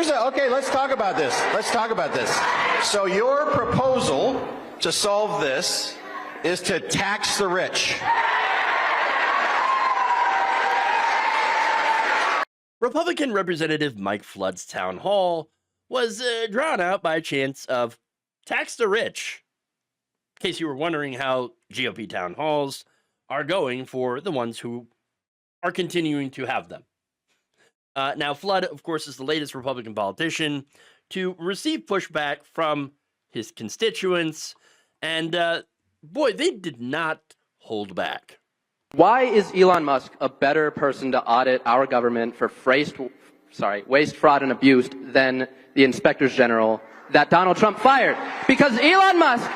Okay, let's talk about this. Let's talk about this. So your proposal to solve this is to tax the rich. Republican Representative Mike Flood's town hall was drawn out by chants of tax the rich. In case you were wondering how GOP town halls are going for the ones who are continuing to have them. Now, Flood, of course, is the latest Republican politician to receive pushback from his constituents, and boy, they did not hold back. Why is Elon Musk a better person to audit our government for waste, fraud, and abuse than the inspectors general that Donald Trump fired? Because Elon Musk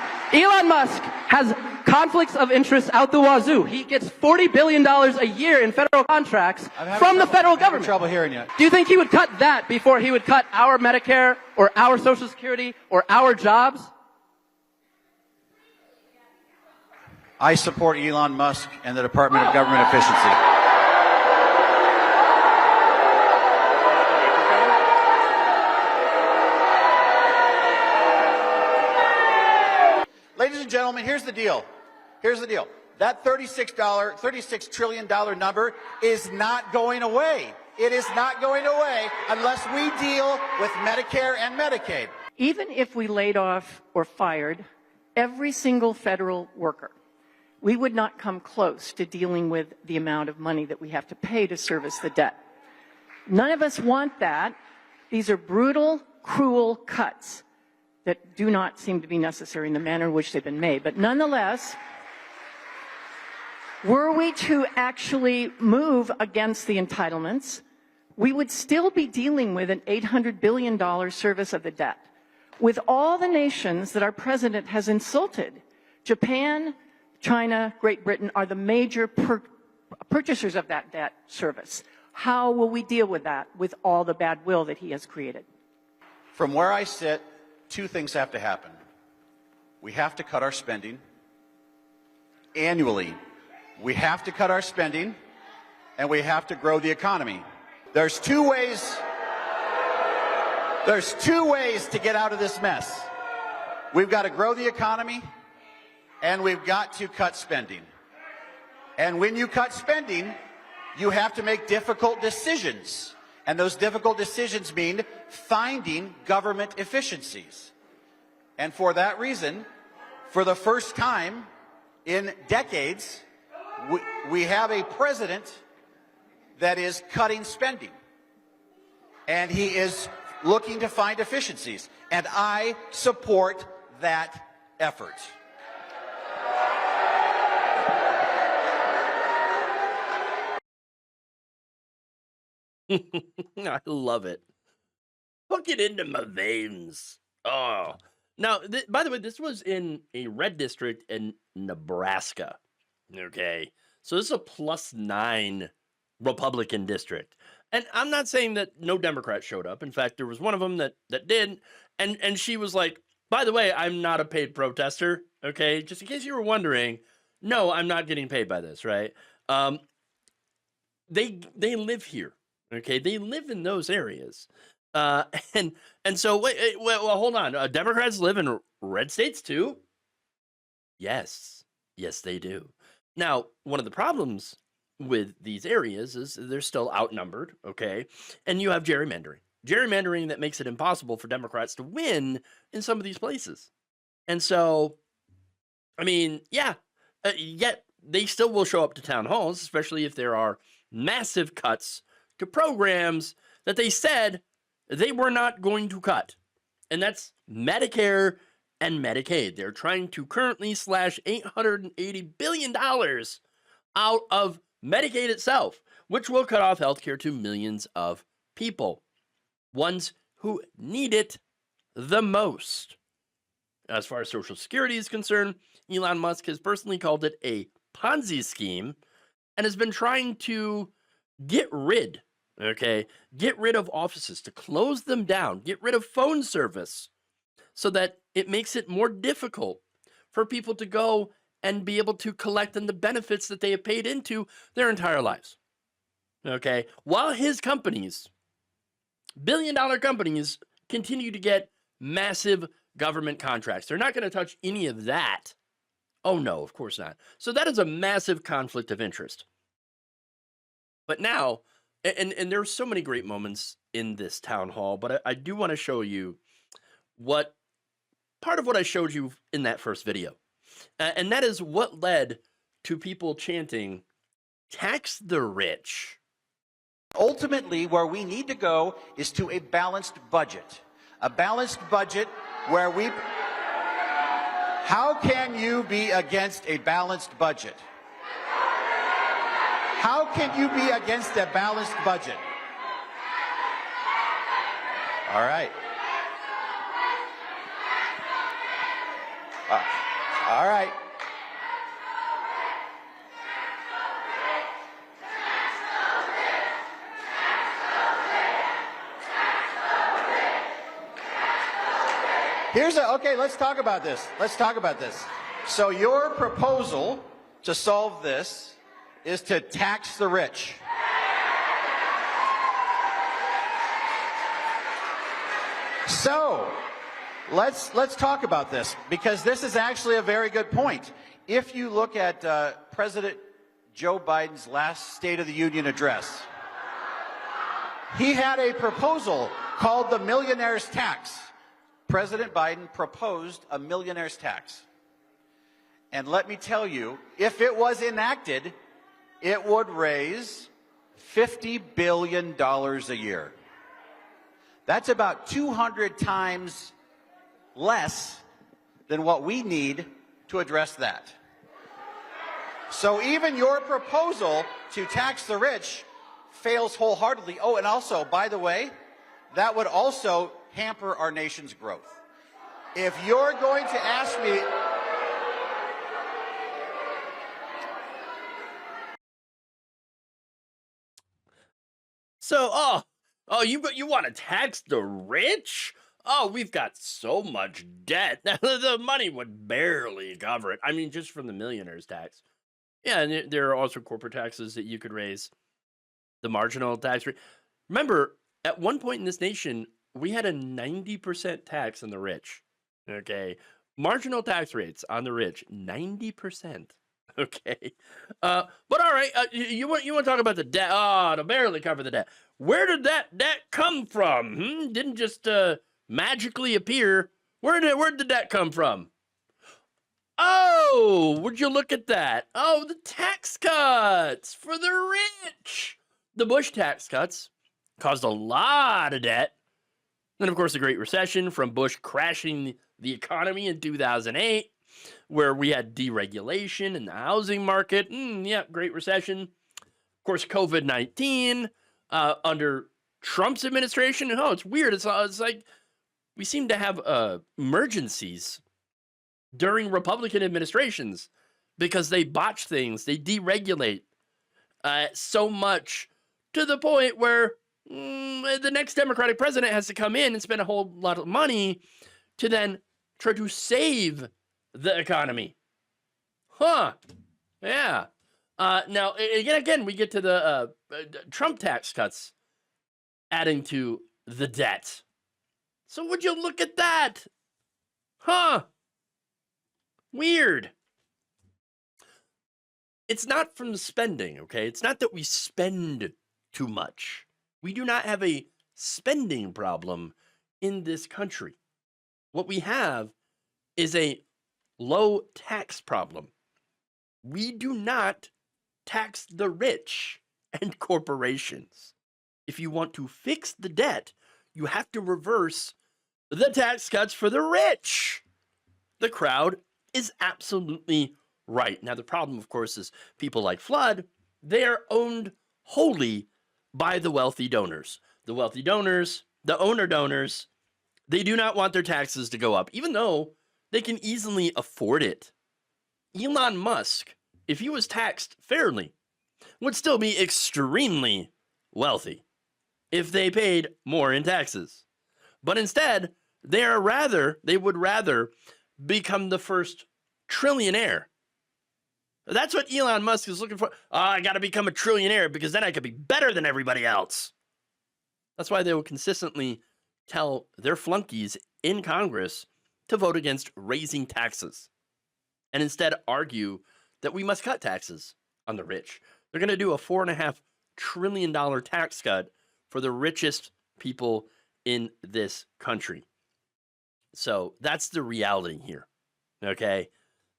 has conflicts of interest out the wazoo. He gets $40 billion a year in federal contracts from the federal government. I'm having trouble hearing you. Do you think he would cut that before he would cut our Medicare or our Social Security or our jobs? I support Elon Musk and the Department of Government Efficiency. Ladies and gentlemen, here's the deal. Here's the deal. That $36 trillion number is not going away. It is not going away unless we deal with Medicare and Medicaid. Even if we laid off or fired every single federal worker, we would not come close to dealing with the amount of money that we have to pay to service the debt. None of us want that. These are brutal, cruel cuts that do not seem to be necessary in the manner in which they've been made. But nonetheless, were we to actually move against the entitlements, we would still be dealing with an $800 billion service of the debt. With all the nations that our president has insulted, Japan, China, Great Britain are the major purchasers of that debt service. How will we deal with that with all the bad will that he has created? From where I sit, two things have to happen. We have to cut our spending annually. We have to cut our spending, and we have to grow the economy. There's two ways to get out of this mess. We've got to grow the economy, and we've got to cut spending. And when you cut spending, you have to make difficult decisions. And those difficult decisions mean finding government efficiencies. And for that reason, for the first time in decades, we have a president that is cutting spending. And he is looking to find efficiencies. And I support that effort. I love it. Hook it into my veins. Oh. Now, by the way, this was in a red district in Nebraska. Okay. So this is a +9 Republican district. And I'm not saying that no Democrats showed up. In fact, there was one of them that did. And she was like, by the way, I'm not a paid protester. Okay. Just in case you were wondering, no, I'm not getting paid by this, right? They live here. Okay, they live in those areas, and so wait, well, hold on. Democrats live in red states too. Yes, they do. Now, one of the problems with these areas is they're still outnumbered. Okay, and you have gerrymandering that makes it impossible for Democrats to win in some of these places. And so, I mean, yet they still will show up to town halls, especially if there are massive cuts to programs that they said they were not going to cut. And that's Medicare and Medicaid. They're trying to currently slash $880 billion out of Medicaid itself, which will cut off healthcare to millions of people, ones who need it the most. As far as Social Security is concerned, Elon Musk has personally called it a Ponzi scheme and has been trying to get rid of offices, to close them down, get rid of phone service so that it makes it more difficult for people to go and be able to collect on the benefits that they have paid into their entire lives. Okay, while his companies billion-dollar companies continue to get massive government contracts. They're not going to touch any of that. Oh, no, of course not. So that is a massive conflict of interest. But now, and there's so many great moments in this town hall, but I do want to show you what part of what I showed you in that first video. And that is what led to people chanting, tax the rich. Ultimately, where we need to go is to a balanced budget. A balanced budget where we... How can you be against a balanced budget? How can you be against a balanced budget? All right. All right. Okay, let's talk about this. Let's talk about this. So your proposal to solve this is to tax the rich. So let's talk about this, because this is actually a very good point. If you look at President Joe Biden's last State of the Union address, he had a proposal called the millionaire's tax. President Biden proposed a millionaire's tax. And let me tell you, if it was enacted, it would raise $50 billion a year. That's about 200 times less than what we need to address that. So even your proposal to tax the rich fails wholeheartedly. Oh, and also, by the way, that would also hamper our nation's growth. If you're going to ask me... So, you want to tax the rich? Oh, we've got so much debt. The money would barely cover it. I mean, just from the millionaire's tax. Yeah, and there are also corporate taxes that you could raise. The marginal tax rate. Remember, at one point in this nation, we had a 90% tax on the rich. Okay. Marginal tax rates on the rich, 90%. Okay. But all right, you want to talk about the debt? Oh, to barely cover the debt. Where did that debt come from? Didn't just magically appear. Where did the debt come from? Oh, would you look at that? Oh, the tax cuts for the rich. The Bush tax cuts caused a lot of debt. Then, of course, the Great Recession from Bush crashing the economy in 2008, where we had deregulation in the housing market. Yeah, Great Recession. Of course, COVID-19 under Trump's administration. Oh, it's weird. It's like we seem to have emergencies during Republican administrations because they botch things. They deregulate so much to the point where the next Democratic president has to come in and spend a whole lot of money to then try to save the economy. Huh. Yeah. Now, again, we get to the Trump tax cuts adding to the debt. So would you look at that? Huh. Weird. It's not from spending, okay? It's not that we spend too much. We do not have a spending problem in this country. What we have is a low tax problem. We do not tax the rich and corporations. If you want to fix the debt, you have to reverse the tax cuts for the rich. The crowd is absolutely right. Now, the problem, of course, is people like Flood, they are owned wholly by the wealthy donors. The wealthy donors, the owner donors, they do not want their taxes to go up, even though they can easily afford it. Elon Musk, if he was taxed fairly, would still be extremely wealthy if they paid more in taxes. But instead, they would rather become the first trillionaire. That's what Elon Musk is looking for. Oh, I got to become a trillionaire because then I could be better than everybody else. That's why they will consistently tell their flunkies in Congress to vote against raising taxes and instead argue that we must cut taxes on the rich. They're going to do a $4.5 trillion tax cut for the richest people in this country. So that's the reality here. Okay.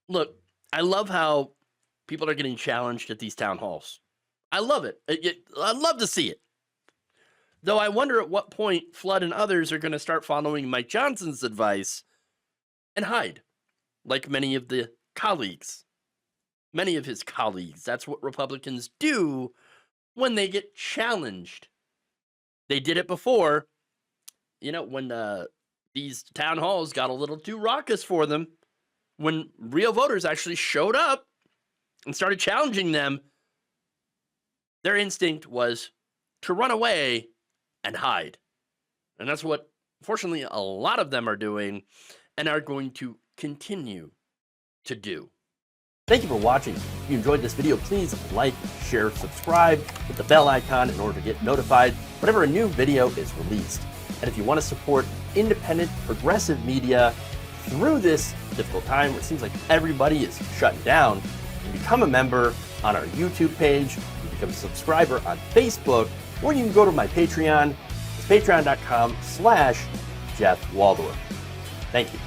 Look, I love how people are getting challenged at these town halls. I love it. I love to see it. Though I wonder at what point Flood and others are going to start following Mike Johnson's advice and hide, like many of the colleagues. Many of his colleagues. That's what Republicans do when they get challenged. They did it before, when these town halls got a little too raucous for them. When real voters actually showed up and started challenging them, their instinct was to run away and hide. And that's what, fortunately, a lot of them are doing and are going to continue to do. Thank you for watching. If you enjoyed this video, please like, share, subscribe, hit the bell icon in order to get notified whenever a new video is released. And if you want to support independent, progressive media through this difficult time where it seems like everybody is shutting down, you can become a member on our YouTube page, you can become a subscriber on Facebook, or you can go to my Patreon. It's patreon.com/Jeff Waldorf. Thank you.